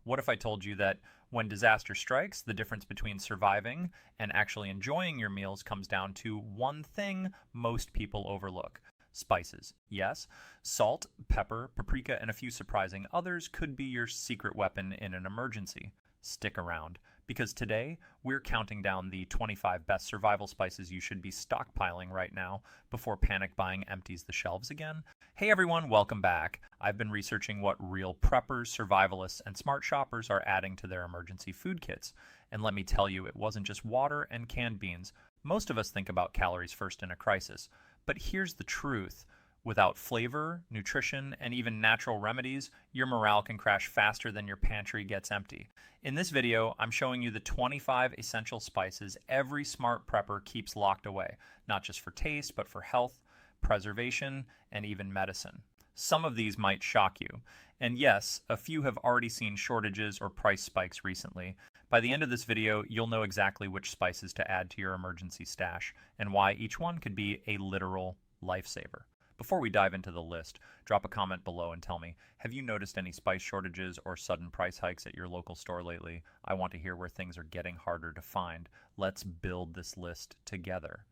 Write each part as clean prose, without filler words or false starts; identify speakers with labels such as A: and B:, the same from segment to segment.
A: What if I told you that when disaster strikes, the difference between surviving and actually enjoying your meals comes down to one thing most people overlook? Spices. Yes, salt, pepper, paprika, and a few surprising others could be your secret weapon in an emergency. Stick around, because today we're counting down the 25 best survival spices you should be stockpiling right now before panic buying empties the shelves again. Hey everyone, welcome back. I've been researching what real preppers, survivalists, and smart shoppers are adding to their emergency food kits. And let me tell you, it wasn't just water and canned beans. Most of us think about calories first in a crisis. But here's the truth. Without flavor, nutrition, and even natural remedies, your morale can crash faster than your pantry gets empty. In this video, I'm showing you the 25 essential spices every smart prepper keeps locked away, not just for taste, but for health, preservation, and even medicine. Some of these might shock you. And yes, a few have already seen shortages or price spikes recently. By the end of this video, you'll know exactly which spices to add to your emergency stash and why each one could be a literal lifesaver. Before we dive into the list, drop a comment below and tell me, have you noticed any spice shortages or sudden price hikes at your local store lately? I want to hear where things are getting harder to find. Let's build this list together.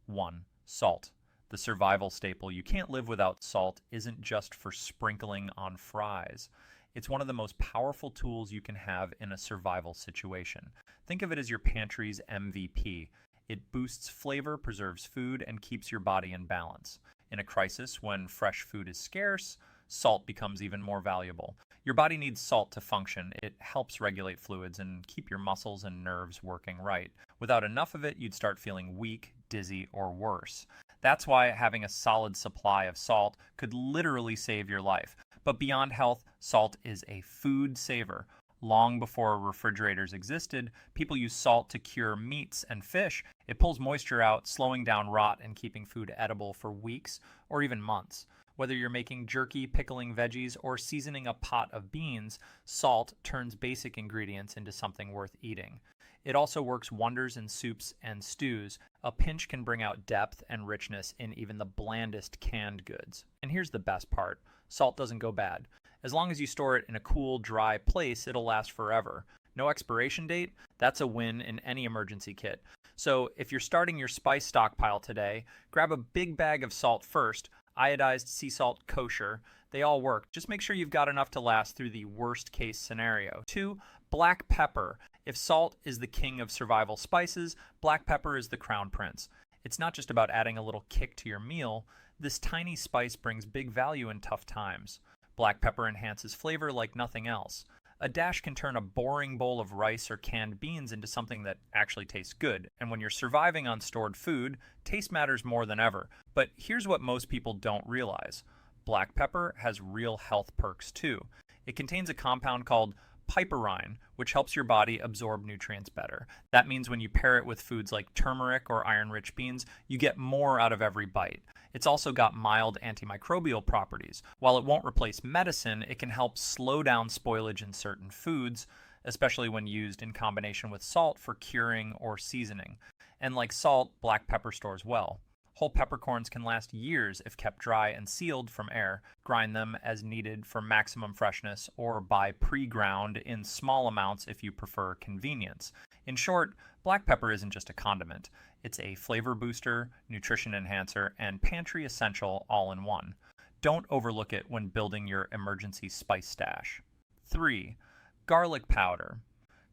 A: 1. Salt. The survival staple you can't live without. Salt isn't just for sprinkling on fries. It's one of the most powerful tools you can have in a survival situation. Think of it as your pantry's MVP. It boosts flavor, preserves food, and keeps your body in balance. In a crisis, when fresh food is scarce, salt becomes even more valuable. Your body needs salt to function. It helps regulate fluids and keep your muscles and nerves working right. Without enough of it, you'd start feeling weak, dizzy, or worse. That's why having a solid supply of salt could literally save your life. But beyond health, salt is a food saver. Long before refrigerators existed, people used salt to cure meats and fish. It pulls moisture out, slowing down rot and keeping food edible for weeks or even months. Whether you're making jerky, pickling veggies, or seasoning a pot of beans, salt turns basic ingredients into something worth eating. It also works wonders in soups and stews. A pinch can bring out depth and richness in even the blandest canned goods. And here's the best part. Salt doesn't go bad. As long as you store it in a cool, dry place, it'll last forever. No expiration date? That's a win in any emergency kit. So if you're starting your spice stockpile today, grab a big bag of salt first. Iodized sea salt, kosher. They all work. Just make sure you've got enough to last through the worst case scenario. 2. Black pepper. If salt is the king of survival spices, black pepper is the crown prince. It's not just about adding a little kick to your meal. This tiny spice brings big value in tough times. Black pepper enhances flavor like nothing else. A dash can turn a boring bowl of rice or canned beans into something that actually tastes good. And when you're surviving on stored food, taste matters more than ever. But here's what most people don't realize. Black pepper has real health perks too. It contains a compound called piperine, which helps your body absorb nutrients better. That means when you pair it with foods like turmeric or iron-rich beans, you get more out of every bite. It's also got mild antimicrobial properties. While it won't replace medicine, it can help slow down spoilage in certain foods, especially when used in combination with salt for curing or seasoning. And like salt, black pepper stores well. Whole peppercorns can last years if kept dry and sealed from air. Grind them as needed for maximum freshness, or buy pre-ground in small amounts if you prefer convenience. In short, black pepper isn't just a condiment. It's a flavor booster, nutrition enhancer, and pantry essential all in one. Don't overlook it when building your emergency spice stash. 3. Garlic powder.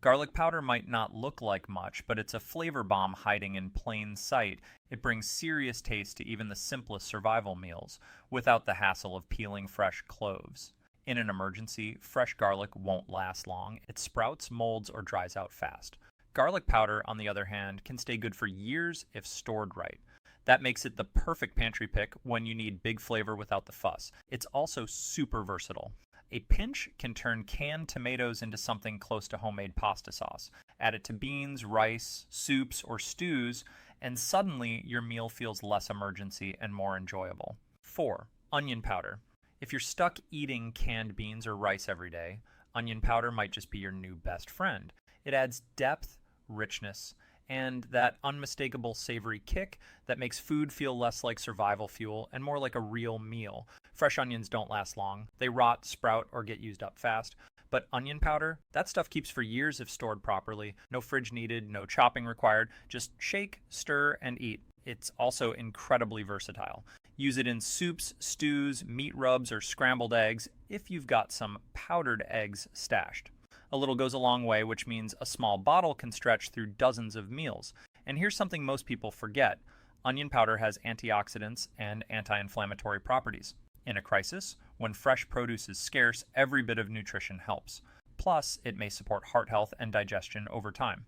A: Garlic powder might not look like much, but it's a flavor bomb hiding in plain sight. It brings serious taste to even the simplest survival meals, without the hassle of peeling fresh cloves. In an emergency, fresh garlic won't last long. It sprouts, molds, or dries out fast. Garlic powder, on the other hand, can stay good for years if stored right. That makes it the perfect pantry pick when you need big flavor without the fuss. It's also super versatile. A pinch can turn canned tomatoes into something close to homemade pasta sauce. Add it to beans, rice, soups, or stews, and suddenly your meal feels less emergency and more enjoyable. 4. Onion powder. If you're stuck eating canned beans or rice every day, onion powder might just be your new best friend. It adds depth, richness, and that unmistakable savory kick that makes food feel less like survival fuel and more like a real meal. Fresh onions don't last long. They rot, sprout, or get used up fast. But onion powder, that stuff keeps for years if stored properly. No fridge needed, no chopping required. Just shake, stir, and eat. It's also incredibly versatile. Use it in soups, stews, meat rubs, or scrambled eggs if you've got some powdered eggs stashed. A little goes a long way, which means a small bottle can stretch through dozens of meals. And here's something most people forget. Onion powder has antioxidants and anti-inflammatory properties. In a crisis, when fresh produce is scarce, every bit of nutrition helps. Plus, it may support heart health and digestion over time.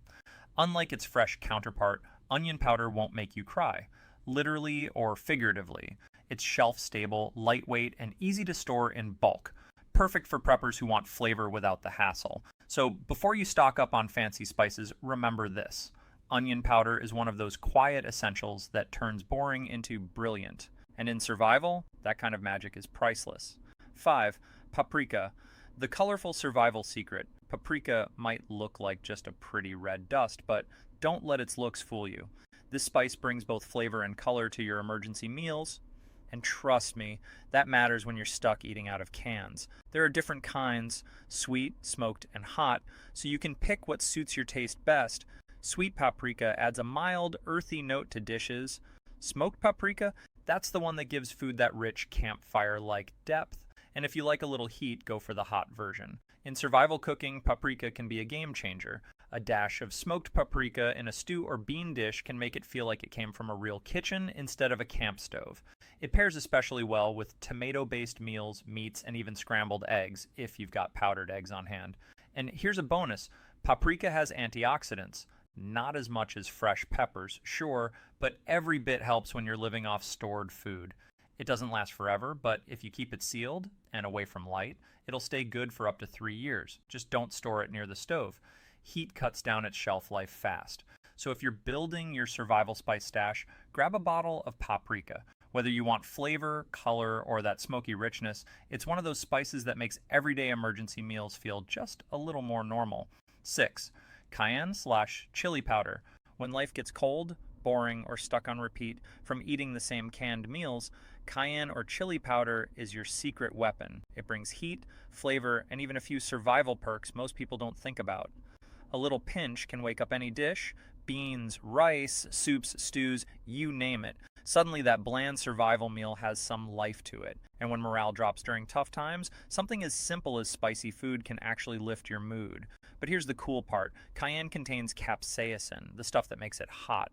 A: Unlike its fresh counterpart, onion powder won't make you cry, literally or figuratively. It's shelf-stable, lightweight, and easy to store in bulk. Perfect for preppers who want flavor without the hassle. So before you stock up on fancy spices, remember this. Onion powder is one of those quiet essentials that turns boring into brilliant. And in survival, that kind of magic is priceless. 5. Paprika. The colorful survival secret. Paprika might look like just a pretty red dust, but don't let its looks fool you. This spice brings both flavor and color to your emergency meals. And trust me, that matters when you're stuck eating out of cans. There are different kinds, sweet, smoked, and hot, so you can pick what suits your taste best. Sweet paprika adds a mild, earthy note to dishes. Smoked paprika, that's the one that gives food that rich campfire-like depth. And if you like a little heat, go for the hot version. In survival cooking, paprika can be a game changer. A dash of smoked paprika in a stew or bean dish can make it feel like it came from a real kitchen instead of a camp stove. It pairs especially well with tomato-based meals, meats, and even scrambled eggs, if you've got powdered eggs on hand. And here's a bonus. Paprika has antioxidants. Not as much as fresh peppers, sure, but every bit helps when you're living off stored food. It doesn't last forever, but if you keep it sealed and away from light, it'll stay good for up to 3 years. Just don't store it near the stove. Heat cuts down its shelf life fast. So if you're building your survival spice stash, grab a bottle of paprika. Whether you want flavor, color, or that smoky richness, it's one of those spices that makes everyday emergency meals feel just a little more normal. 6. Cayenne/chili powder. When life gets cold, boring, or stuck on repeat from eating the same canned meals, cayenne or chili powder is your secret weapon. It brings heat, flavor, and even a few survival perks most people don't think about. A little pinch can wake up any dish, beans, rice, soups, stews, you name it. Suddenly that bland survival meal has some life to it. And when morale drops during tough times, something as simple as spicy food can actually lift your mood. But here's the cool part. Cayenne contains capsaicin, the stuff that makes it hot.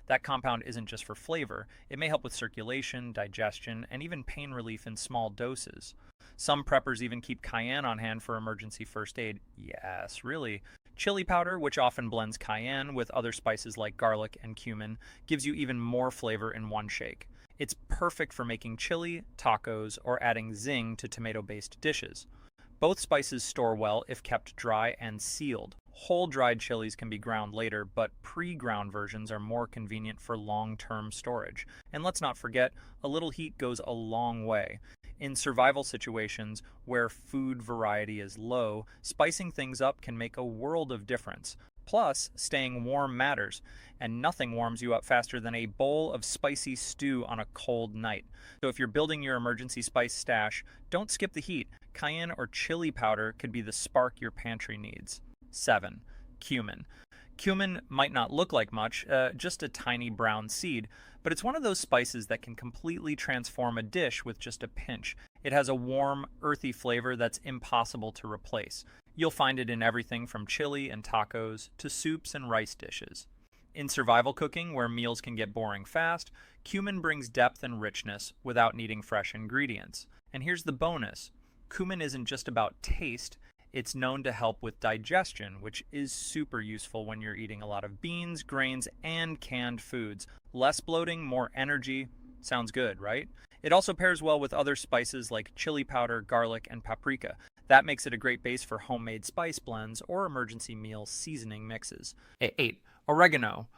A: That compound isn't just for flavor. It may help with circulation, digestion, and even pain relief in small doses. Some preppers even keep cayenne on hand for emergency first aid. Yes, really. Chili powder, which often blends cayenne with other spices like garlic and cumin, gives you even more flavor in one shake. It's perfect for making chili, tacos, or adding zing to tomato-based dishes. Both spices store well if kept dry and sealed. Whole dried chilies can be ground later, but pre-ground versions are more convenient for long-term storage. And let's not forget, a little heat goes a long way. In survival situations where food variety is low, spicing things up can make a world of difference. Plus, staying warm matters, and nothing warms you up faster than a bowl of spicy stew on a cold night. So if you're building your emergency spice stash, don't skip the heat. Cayenne or chili powder could be the spark your pantry needs. 7. Cumin. Cumin might not look like much, just a tiny brown seed, but it's one of those spices that can completely transform a dish with just a pinch. It has a warm, earthy flavor that's impossible to replace. You'll find it in everything from chili and tacos to soups and rice dishes. In survival cooking, where meals can get boring fast, cumin brings depth and richness without needing fresh ingredients. And here's the bonus. Cumin isn't just about taste. It's known to help with digestion, which is super useful when you're eating a lot of beans, grains, and canned foods. Less bloating, more energy. Sounds good, right? It also pairs well with other spices like chili powder, garlic, and paprika. That makes it a great base for homemade spice blends or emergency meal seasoning mixes. 8. Oregano.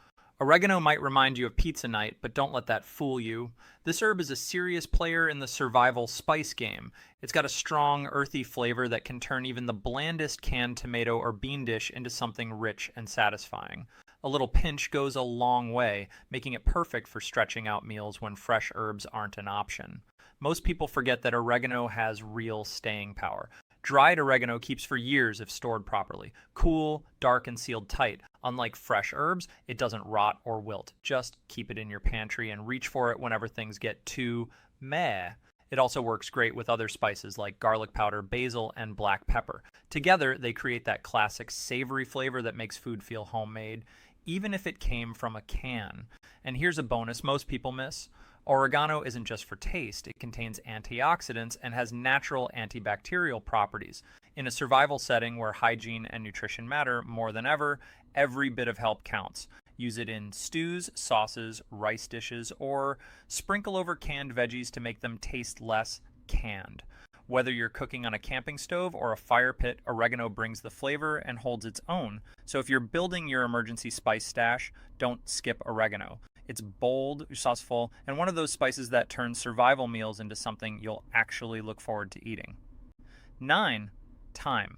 A: Oregano might remind you of pizza night, but don't let that fool you. This herb is a serious player in the survival spice game. It's got a strong, earthy flavor that can turn even the blandest canned tomato or bean dish into something rich and satisfying. A little pinch goes a long way, making it perfect for stretching out meals when fresh herbs aren't an option. Most people forget that oregano has real staying power. Dried oregano keeps for years if stored properly. Cool, dark, and sealed tight. Unlike fresh herbs, it doesn't rot or wilt. Just keep it in your pantry and reach for it whenever things get too meh. It also works great with other spices like garlic powder, basil, and black pepper. Together, they create that classic savory flavor that makes food feel homemade, even if it came from a can. And here's a bonus most people miss. Oregano isn't just for taste. It contains antioxidants and has natural antibacterial properties. In a survival setting where hygiene and nutrition matter more than ever, every bit of help counts. Use it in stews, sauces, rice dishes, or sprinkle over canned veggies to make them taste less canned. Whether you're cooking on a camping stove or a fire pit, oregano brings the flavor and holds its own. So if you're building your emergency spice stash, don't skip oregano. It's bold, sauceful, and one of those spices that turns survival meals into something you'll actually look forward to eating. 9. Thyme.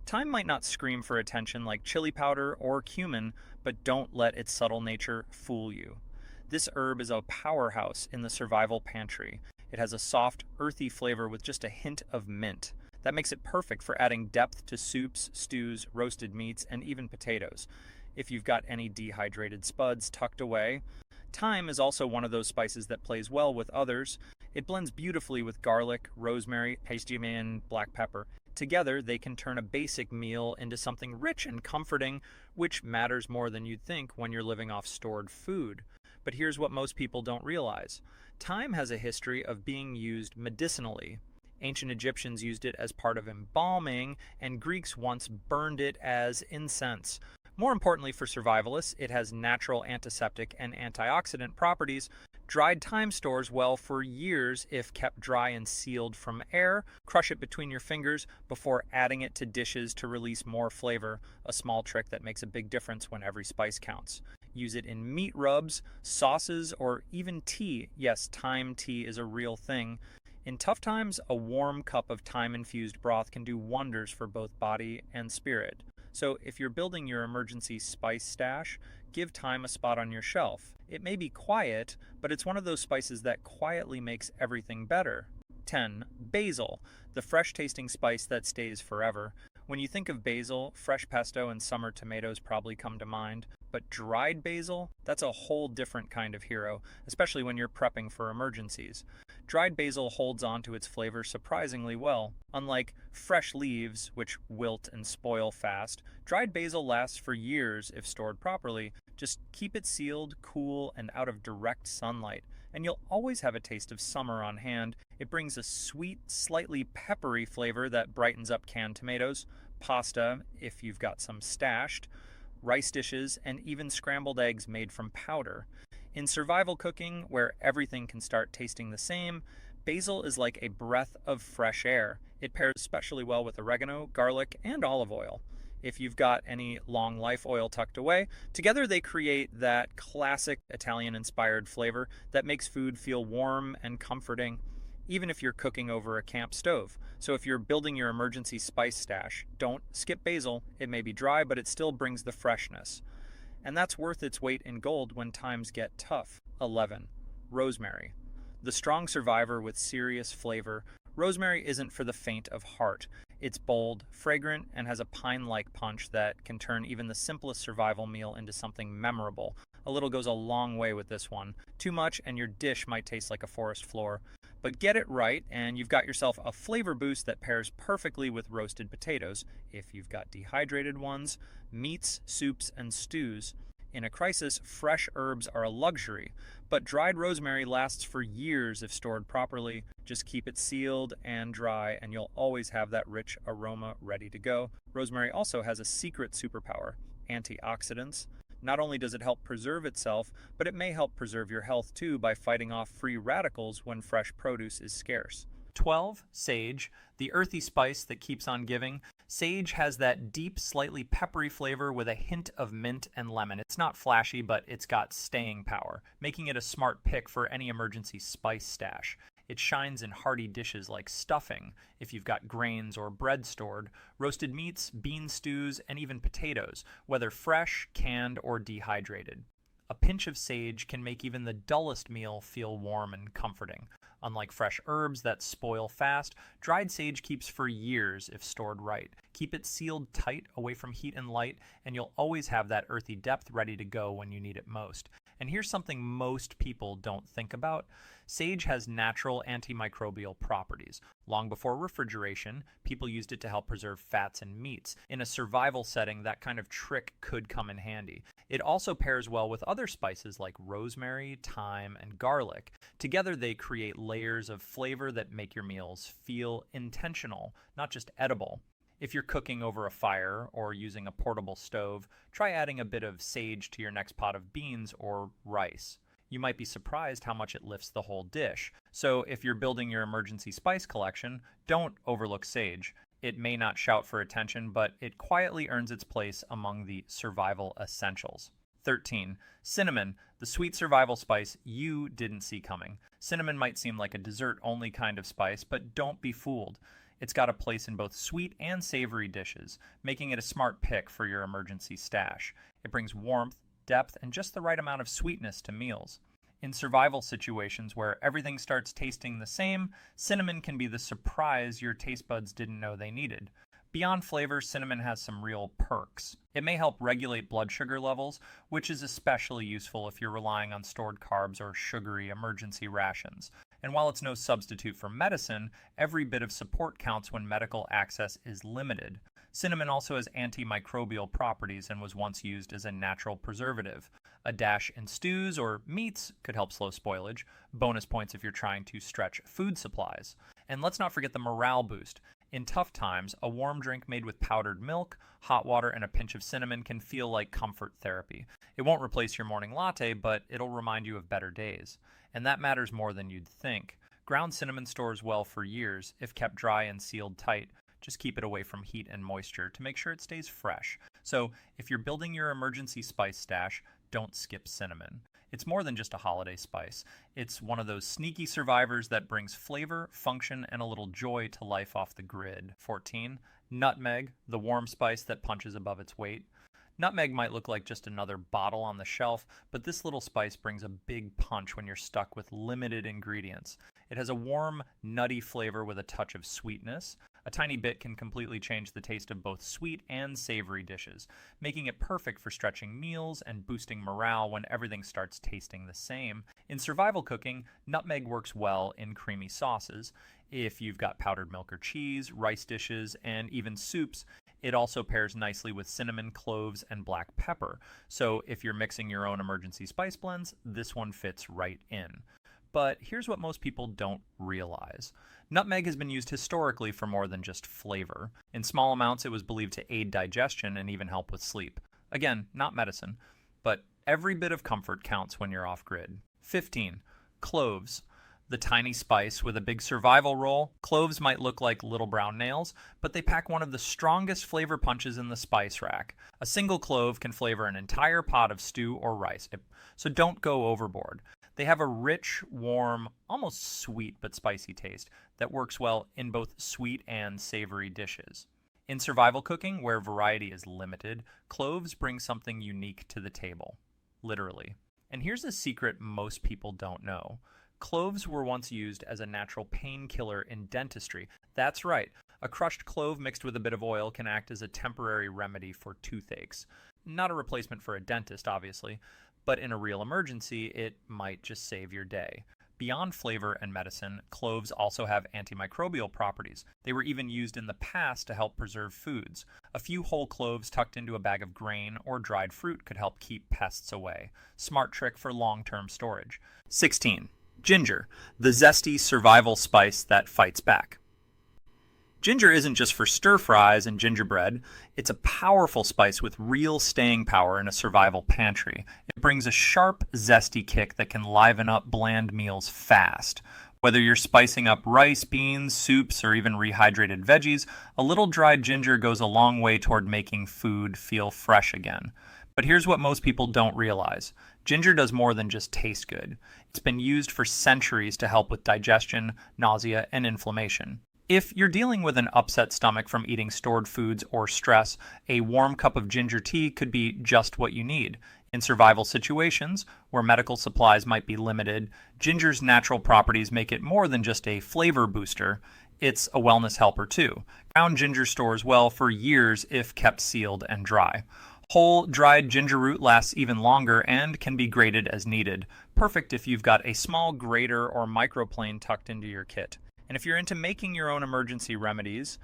A: Thyme might not scream for attention like chili powder or cumin, but don't let its subtle nature fool you. This herb is a powerhouse in the survival pantry. It has a soft, earthy flavor with just a hint of mint. That makes it perfect for adding depth to soups, stews, roasted meats, and even potatoes. If you've got any dehydrated spuds tucked away. Thyme is also one of those spices that plays well with others. It blends beautifully with garlic, rosemary, Cayenne, black pepper. Together, they can turn a basic meal into something rich and comforting, which matters more than you'd think when you're living off stored food. But here's what most people don't realize. Thyme has a history of being used medicinally. Ancient Egyptians used it as part of embalming, and Greeks once burned it as incense. More importantly for survivalists, it has natural antiseptic and antioxidant properties. Dried thyme stores well for years if kept dry and sealed from air. Crush it between your fingers before adding it to dishes to release more flavor, a small trick that makes a big difference when every spice counts. Use it in meat rubs, sauces, or even tea. Yes, thyme tea is a real thing. In tough times, a warm cup of thyme-infused broth can do wonders for both body and spirit. So if you're building your emergency spice stash, give thyme a spot on your shelf. It may be quiet, but it's one of those spices that quietly makes everything better. 10. Basil, the fresh-tasting spice that stays forever. When you think of basil, fresh pesto and summer tomatoes probably come to mind. But dried basil, that's a whole different kind of hero, especially when you're prepping for emergencies. Dried basil holds on to its flavor surprisingly well. Unlike fresh leaves, which wilt and spoil fast, dried basil lasts for years if stored properly. Just keep it sealed, cool, and out of direct sunlight, and you'll always have a taste of summer on hand. It brings a sweet, slightly peppery flavor that brightens up canned tomatoes, pasta, if you've got some stashed, rice dishes, and even scrambled eggs made from powder. In survival cooking, where everything can start tasting the same, basil is like a breath of fresh air. It pairs especially well with oregano, garlic, and olive oil. If you've got any long life oil tucked away, together they create that classic Italian-inspired flavor that makes food feel warm and comforting, even if you're cooking over a camp stove. So if you're building your emergency spice stash, don't skip basil. It may be dry, but it still brings the freshness. And that's worth its weight in gold when times get tough. 11. Rosemary. The strong survivor with serious flavor. Rosemary isn't for the faint of heart. It's bold, fragrant, and has a pine-like punch that can turn even the simplest survival meal into something memorable. A little goes a long way with this one. Too much and your dish might taste like a forest floor. But get it right, and you've got yourself a flavor boost that pairs perfectly with roasted potatoes, if you've got dehydrated ones, meats, soups, and stews. In a crisis, fresh herbs are a luxury, but dried rosemary lasts for years if stored properly. Just keep it sealed and dry, and you'll always have that rich aroma ready to go. Rosemary also has a secret superpower: antioxidants. Not only does it help preserve itself, but it may help preserve your health too by fighting off free radicals when fresh produce is scarce. 12. Sage, the earthy spice that keeps on giving. Sage has that deep, slightly peppery flavor with a hint of mint and lemon. It's not flashy, but it's got staying power, making it a smart pick for any emergency spice stash. It shines in hearty dishes like stuffing, if you've got grains or bread stored, roasted meats, bean stews, and even potatoes, whether fresh, canned, or dehydrated. A pinch of sage can make even the dullest meal feel warm and comforting. Unlike fresh herbs that spoil fast, dried sage keeps for years if stored right. Keep it sealed tight away from heat and light, and you'll always have that earthy depth ready to go when you need it most. And here's something most people don't think about. Sage has natural antimicrobial properties. Long before refrigeration, people used it to help preserve fats and meats. In a survival setting, that kind of trick could come in handy. It also pairs well with other spices like rosemary, thyme, and garlic. Together, they create layers of flavor that make your meals feel intentional, not just edible. If you're cooking over a fire or using a portable stove, try adding a bit of sage to your next pot of beans or rice. You might be surprised how much it lifts the whole dish. So if you're building your emergency spice collection, don't overlook sage. It may not shout for attention, but it quietly earns its place among the survival essentials. 13. Cinnamon, the sweet survival spice you didn't see coming. Cinnamon might seem like a dessert-only kind of spice, but don't be fooled. It's got a place in both sweet and savory dishes, making it a smart pick for your emergency stash. It brings warmth, depth, and just the right amount of sweetness to meals. In survival situations where everything starts tasting the same, cinnamon can be the surprise your taste buds didn't know they needed. Beyond flavor, cinnamon has some real perks. It may help regulate blood sugar levels, which is especially useful if you're relying on stored carbs or sugary emergency rations. And while it's no substitute for medicine, every bit of support counts when medical access is limited. Cinnamon also has antimicrobial properties and was once used as a natural preservative. A dash in stews or meats could help slow spoilage. Bonus points if you're trying to stretch food supplies. And let's not forget the morale boost. In tough times, a warm drink made with powdered milk, hot water, and a pinch of cinnamon can feel like comfort therapy. It won't replace your morning latte, but it'll remind you of better days. And that matters more than you'd think. Ground cinnamon stores well for years if kept dry and sealed tight. Just keep it away from heat and moisture to make sure it stays fresh. So if you're building your emergency spice stash, don't skip cinnamon. It's more than just a holiday spice. It's one of those sneaky survivors that brings flavor, function, and a little joy to life off the grid. 14. Nutmeg, the warm spice that punches above its weight. Nutmeg might look like just another bottle on the shelf, but this little spice brings a big punch when you're stuck with limited ingredients. It has a warm, nutty flavor with a touch of sweetness. A tiny bit can completely change the taste of both sweet and savory dishes, making it perfect for stretching meals and boosting morale when everything starts tasting the same. In survival cooking, nutmeg works well in creamy sauces. If you've got powdered milk or cheese, rice dishes, and even soups, it also pairs nicely with cinnamon, cloves, and black pepper. So if you're mixing your own emergency spice blends, this one fits right in. But here's what most people don't realize. Nutmeg has been used historically for more than just flavor. In small amounts, it was believed to aid digestion and even help with sleep. Again, not medicine, but every bit of comfort counts when you're off-grid. 15. Cloves. The tiny spice with a big survival role. Cloves might look like little brown nails, but they pack one of the strongest flavor punches in the spice rack. A single clove can flavor an entire pot of stew or rice, so don't go overboard. They have a rich, warm, almost sweet but spicy taste that works well in both sweet and savory dishes. In survival cooking, where variety is limited, cloves bring something unique to the table. Literally. And here's a secret most people don't know. Cloves were once used as a natural painkiller in dentistry. That's right. A crushed clove mixed with a bit of oil can act as a temporary remedy for toothaches. Not a replacement for a dentist, obviously, but in a real emergency, it might just save your day. Beyond flavor and medicine, cloves also have antimicrobial properties. They were even used in the past to help preserve foods. A few whole cloves tucked into a bag of grain or dried fruit could help keep pests away. Smart trick for long-term storage. 16. Ginger, the zesty survival spice that fights back. Ginger isn't just for stir-fries and gingerbread. It's a powerful spice with real staying power in a survival pantry. It brings a sharp, zesty kick that can liven up bland meals fast. Whether you're spicing up rice, beans, soups, or even rehydrated veggies, a little dried ginger goes a long way toward making food feel fresh again. But here's what most people don't realize. Ginger does more than just taste good. It's been used for centuries to help with digestion, nausea, and inflammation. If you're dealing with an upset stomach from eating stored foods or stress, a warm cup of ginger tea could be just what you need. In survival situations, where medical supplies might be limited, ginger's natural properties make it more than just a flavor booster, it's a wellness helper too. Ground ginger stores well for years if kept sealed and dry. Whole, dried ginger root lasts even longer and can be grated as needed. Perfect if you've got a small grater or microplane tucked into your kit. And if you're into making your own emergency remedies,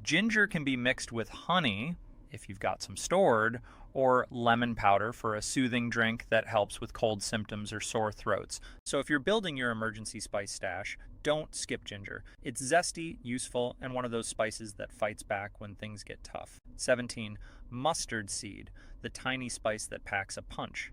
A: ginger can be mixed with honey, if you've got some stored, or lemon powder for a soothing drink that helps with cold symptoms or sore throats. So if you're building your emergency spice stash, don't skip ginger. It's zesty, useful, and one of those spices that fights back when things get tough. 17. Mustard seed, the tiny spice that packs a punch.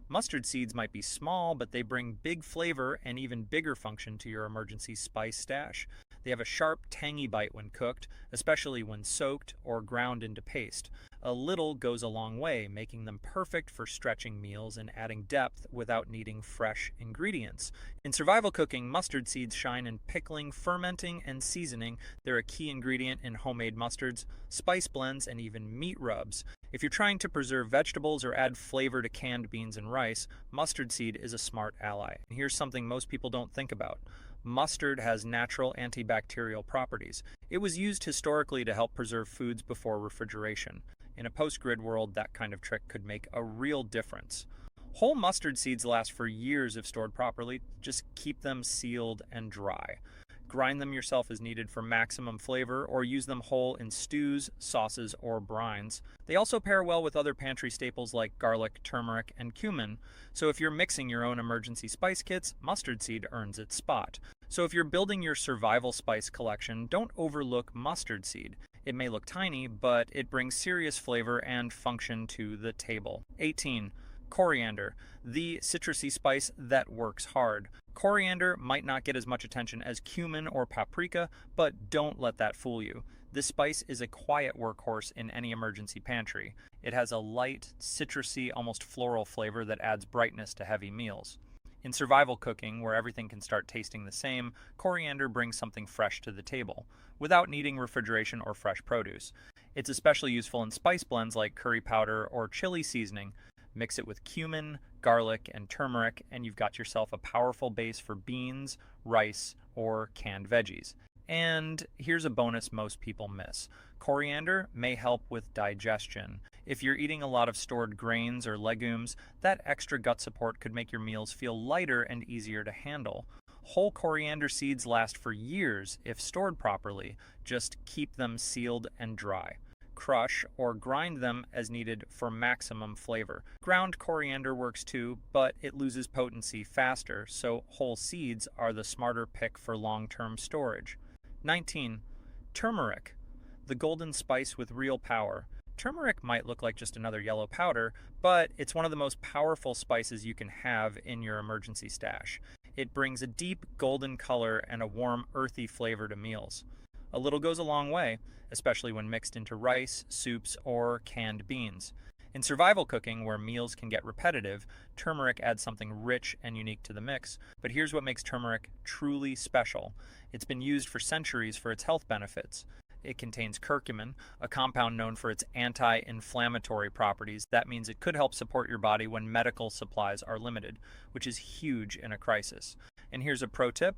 A: Mustard seeds might be small, but they bring big flavor and even bigger function to your emergency spice stash. They have a sharp, tangy bite when cooked, especially when soaked or ground into paste. A little goes a long way, making them perfect for stretching meals and adding depth without needing fresh ingredients. In survival cooking, mustard seeds shine in pickling, fermenting, and seasoning. They're a key ingredient in homemade mustards, spice blends, and even meat rubs. If you're trying to preserve vegetables or add flavor to canned beans and rice, mustard seed is a smart ally. And here's something most people don't think about. Mustard has natural antibacterial properties. It was used historically to help preserve foods before refrigeration. In a post-grid world, that kind of trick could make a real difference. Whole mustard seeds last for years if stored properly. Just keep them sealed and dry. Grind them yourself as needed for maximum flavor, or use them whole in stews, sauces, or brines. They also pair well with other pantry staples like garlic, turmeric, and cumin. So if you're mixing your own emergency spice kits, mustard seed earns its spot. So if you're building your survival spice collection, don't overlook mustard seed. It may look tiny, but it brings serious flavor and function to the table. 18. Coriander, the citrusy spice that works hard. Coriander might not get as much attention as cumin or paprika, but don't let that fool you. This spice is a quiet workhorse in any emergency pantry. It has a light, citrusy, almost floral flavor that adds brightness to heavy meals. In survival cooking, where everything can start tasting the same, coriander brings something fresh to the table, without needing refrigeration or fresh produce. It's especially useful in spice blends like curry powder or chili seasoning. Mix it with cumin, garlic, and turmeric, and you've got yourself a powerful base for beans, rice, or canned veggies. And here's a bonus most people miss. Coriander may help with digestion. If you're eating a lot of stored grains or legumes, that extra gut support could make your meals feel lighter and easier to handle. Whole coriander seeds last for years if stored properly. Just keep them sealed and dry. Crush or grind them as needed for maximum flavor. Ground coriander works too, but it loses potency faster, so whole seeds are the smarter pick for long-term storage. 19. Turmeric, the golden spice with real power. Turmeric might look like just another yellow powder, but it's one of the most powerful spices you can have in your emergency stash. It brings a deep golden color and a warm, earthy flavor to meals. A little goes a long way, especially when mixed into rice, soups, or canned beans. In survival cooking, where meals can get repetitive, turmeric adds something rich and unique to the mix. But here's what makes turmeric truly special. It's been used for centuries for its health benefits. It contains curcumin, a compound known for its anti-inflammatory properties. That means it could help support your body when medical supplies are limited, which is huge in a crisis. And here's a pro tip.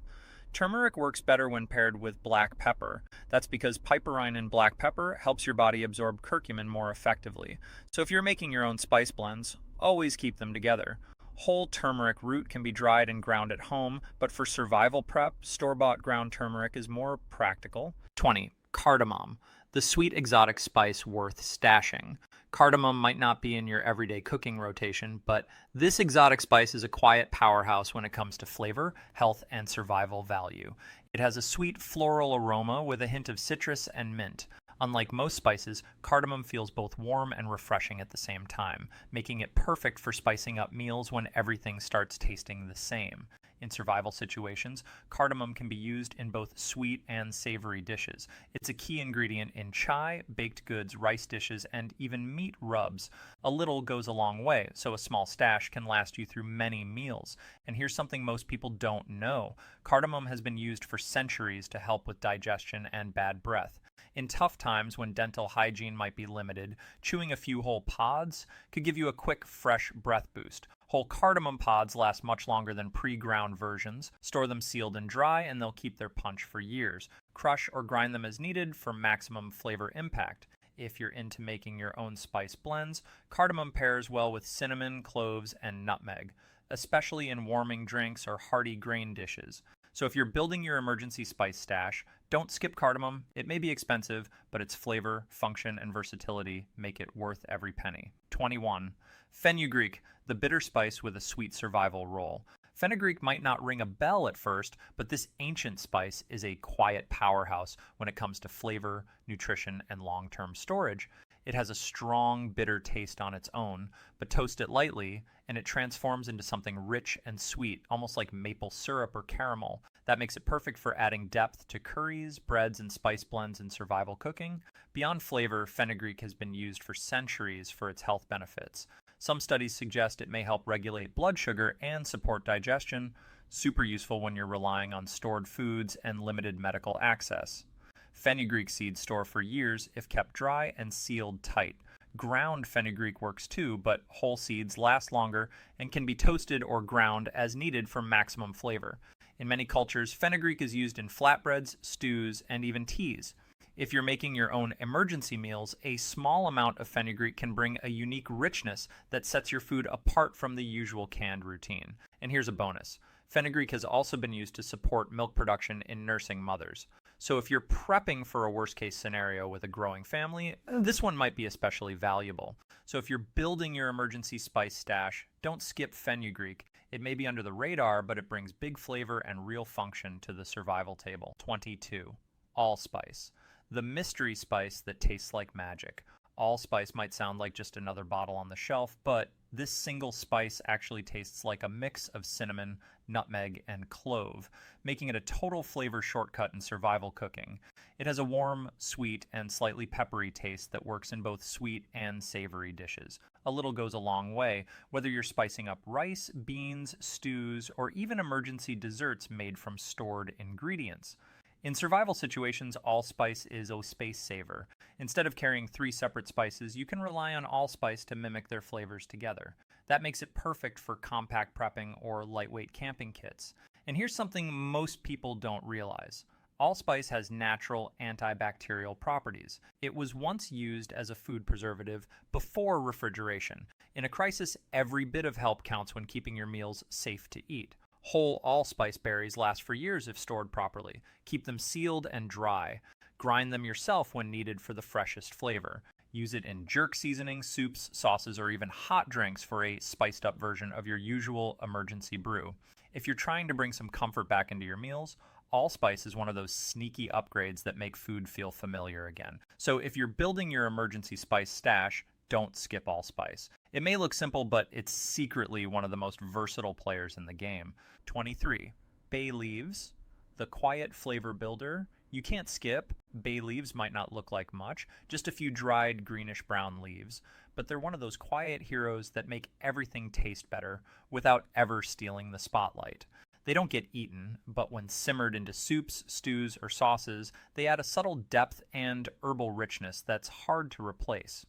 A: Turmeric works better when paired with black pepper. That's because piperine in black pepper helps your body absorb curcumin more effectively. So if you're making your own spice blends, always keep them together. Whole turmeric root can be dried and ground at home, but for survival prep, store-bought ground turmeric is more practical. 20. Cardamom, the sweet exotic spice worth stashing. Cardamom might not be in your everyday cooking rotation, but this exotic spice is a quiet powerhouse when it comes to flavor, health, and survival value. It has a sweet floral aroma with a hint of citrus and mint. Unlike most spices, cardamom feels both warm and refreshing at the same time, making it perfect for spicing up meals when everything starts tasting the same. In survival situations, cardamom can be used in both sweet and savory dishes. It's a key ingredient in chai, baked goods, rice dishes, and even meat rubs. A little goes a long way, so a small stash can last you through many meals. And here's something most people don't know. Cardamom has been used for centuries to help with digestion and bad breath. In tough times when dental hygiene might be limited, chewing a few whole pods could give you a quick, fresh breath boost. Whole cardamom pods last much longer than pre-ground versions. Store them sealed and dry, and they'll keep their punch for years. Crush or grind them as needed for maximum flavor impact. If you're into making your own spice blends, cardamom pairs well with cinnamon, cloves, and nutmeg, especially in warming drinks or hearty grain dishes. So if you're building your emergency spice stash, don't skip cardamom. It may be expensive, but its flavor, function, and versatility make it worth every penny. 21. Fenugreek, the bitter spice with a sweet survival role. Fenugreek might not ring a bell at first, but this ancient spice is a quiet powerhouse when it comes to flavor, nutrition, and long-term storage. It has a strong, bitter taste on its own, but toast it lightly, and it transforms into something rich and sweet, almost like maple syrup or caramel. That makes it perfect for adding depth to curries, breads, and spice blends in survival cooking. Beyond flavor, fenugreek has been used for centuries for its health benefits. Some studies suggest it may help regulate blood sugar and support digestion. Super useful when you're relying on stored foods and limited medical access. Fenugreek seeds store for years if kept dry and sealed tight. Ground fenugreek works too, but whole seeds last longer and can be toasted or ground as needed for maximum flavor. In many cultures, fenugreek is used in flatbreads, stews, and even teas. If you're making your own emergency meals, a small amount of fenugreek can bring a unique richness that sets your food apart from the usual canned routine. And here's a bonus. Fenugreek has also been used to support milk production in nursing mothers. So if you're prepping for a worst-case scenario with a growing family, this one might be especially valuable. So if you're building your emergency spice stash, don't skip fenugreek. It may be under the radar, but it brings big flavor and real function to the survival table. 22. Allspice. The mystery spice that tastes like magic. Allspice might sound like just another bottle on the shelf, but this single spice actually tastes like a mix of cinnamon, nutmeg, and clove, making it a total flavor shortcut in survival cooking. It has a warm, sweet, and slightly peppery taste that works in both sweet and savory dishes. A little goes a long way, whether you're spicing up rice, beans, stews, or even emergency desserts made from stored ingredients. In survival situations, allspice is a space saver. Instead of carrying 3 separate spices, you can rely on allspice to mimic their flavors together. That makes it perfect for compact prepping or lightweight camping kits. And here's something most people don't realize. Allspice has natural antibacterial properties. It was once used as a food preservative before refrigeration. In a crisis, every bit of help counts when keeping your meals safe to eat. Whole allspice berries last for years if stored properly. Keep them sealed and dry. Grind them yourself when needed for the freshest flavor. Use it in jerk seasoning, soups, sauces, or even hot drinks for a spiced up version of your usual emergency brew. If you're trying to bring some comfort back into your meals, allspice is one of those sneaky upgrades that make food feel familiar again. So if you're building your emergency spice stash, don't skip allspice. It may look simple, but it's secretly one of the most versatile players in the game. 23. Bay leaves, the quiet flavor builder. You can't skip. Bay leaves might not look like much, just a few dried greenish-brown leaves, but they're one of those quiet heroes that make everything taste better without ever stealing the spotlight. They don't get eaten, but when simmered into soups, stews, or sauces, they add a subtle depth and herbal richness that's hard to replace.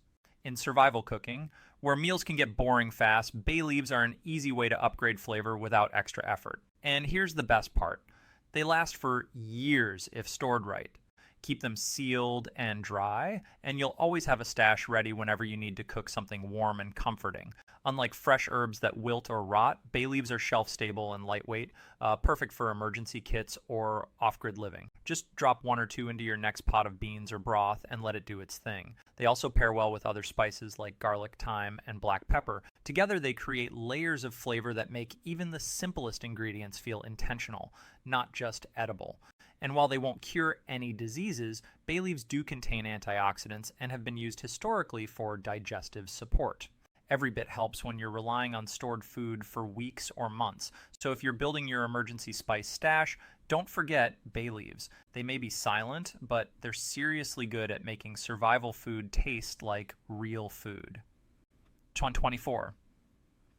A: In survival cooking, where meals can get boring fast, bay leaves are an easy way to upgrade flavor without extra effort. And here's the best part. They last for years if stored right. Keep them sealed and dry, and you'll always have a stash ready whenever you need to cook something warm and comforting. Unlike fresh herbs that wilt or rot, bay leaves are shelf-stable and lightweight, perfect for emergency kits or off-grid living. Just drop 1 or 2 into your next pot of beans or broth and let it do its thing. They also pair well with other spices like garlic, thyme, and black pepper. Together they create layers of flavor that make even the simplest ingredients feel intentional, not just edible. And while they won't cure any diseases, bay leaves do contain antioxidants and have been used historically for digestive support. Every bit helps when you're relying on stored food for weeks or months. So if you're building your emergency spice stash, don't forget bay leaves. They may be silent, but they're seriously good at making survival food taste like real food. 24.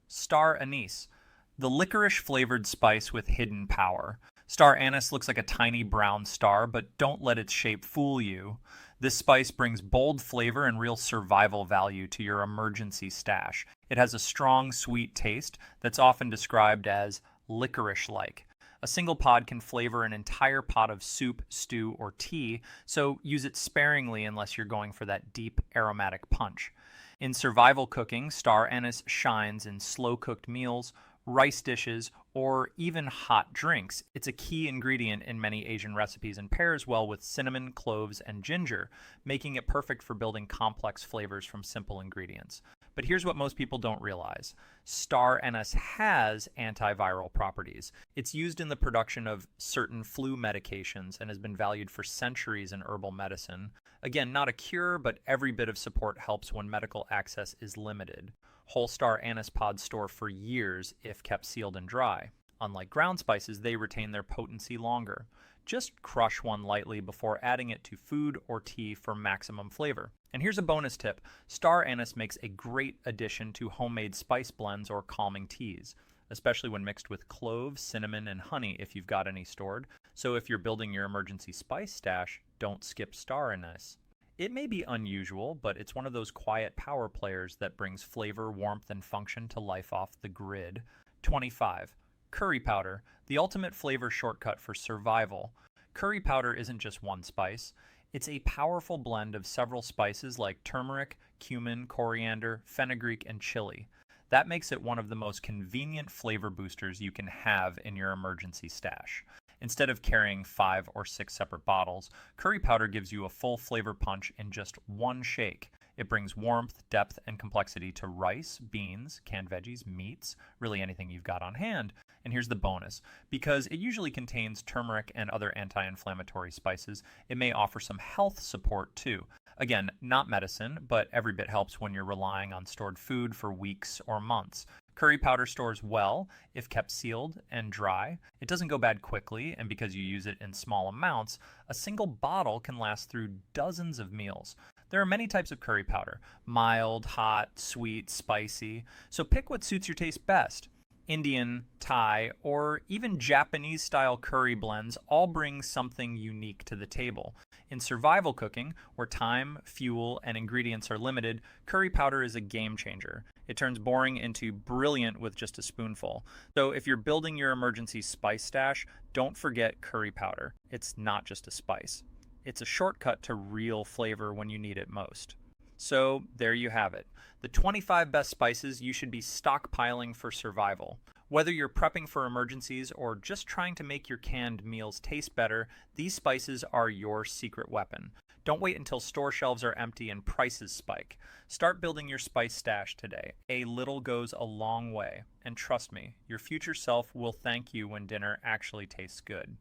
A: Star anise, the licorice-flavored spice with hidden power. Star anise looks like a tiny brown star, but don't let its shape fool you. This spice brings bold flavor and real survival value to your emergency stash. It has a strong, sweet taste that's often described as licorice-like. A single pod can flavor an entire pot of soup, stew, or tea, so use it sparingly unless you're going for that deep, aromatic punch. In survival cooking, star anise shines in slow-cooked meals, rice dishes, or even hot drinks. It's a key ingredient in many Asian recipes and pairs well with cinnamon, cloves, and ginger, making it perfect for building complex flavors from simple ingredients. But here's what most people don't realize. Star anise has antiviral properties. It's used in the production of certain flu medications and has been valued for centuries in herbal medicine. Again, not a cure, but every bit of support helps when medical access is limited. Whole star anise pods store for years if kept sealed and dry. Unlike ground spices, they retain their potency longer. Just crush one lightly before adding it to food or tea for maximum flavor. And here's a bonus tip. Star anise makes a great addition to homemade spice blends or calming teas, especially when mixed with cloves, cinnamon, and honey if you've got any stored. So if you're building your emergency spice stash, don't skip star anise. It may be unusual, but it's one of those quiet power players that brings flavor, warmth, and function to life off the grid. 25. Curry powder, the ultimate flavor shortcut for survival. Curry powder isn't just one spice. It's a powerful blend of several spices like turmeric, cumin, coriander, fenugreek, and chili. That makes it one of the most convenient flavor boosters you can have in your emergency stash. Instead of carrying 5 or 6 separate bottles, curry powder gives you a full flavor punch in just one shake. It brings warmth, depth, and complexity to rice, beans, canned veggies, meats, really anything you've got on hand. And here's the bonus. Because it usually contains turmeric and other anti-inflammatory spices, it may offer some health support too. Again, not medicine, but every bit helps when you're relying on stored food for weeks or months. Curry powder stores well if kept sealed and dry. It doesn't go bad quickly, and because you use it in small amounts, a single bottle can last through dozens of meals. There are many types of curry powder: mild, hot, sweet, spicy. So pick what suits your taste best. Indian, Thai, or even Japanese-style curry blends all bring something unique to the table. In survival cooking, where time, fuel, and ingredients are limited, curry powder is a game changer. It turns boring into brilliant with just a spoonful. So if you're building your emergency spice stash, don't forget curry powder. It's not just a spice. It's a shortcut to real flavor when you need it most. So there you have it. The 25 best spices you should be stockpiling for survival. Whether you're prepping for emergencies or just trying to make your canned meals taste better, these spices are your secret weapon. Don't wait until store shelves are empty and prices spike. Start building your spice stash today. A little goes a long way. And trust me, your future self will thank you when dinner actually tastes good.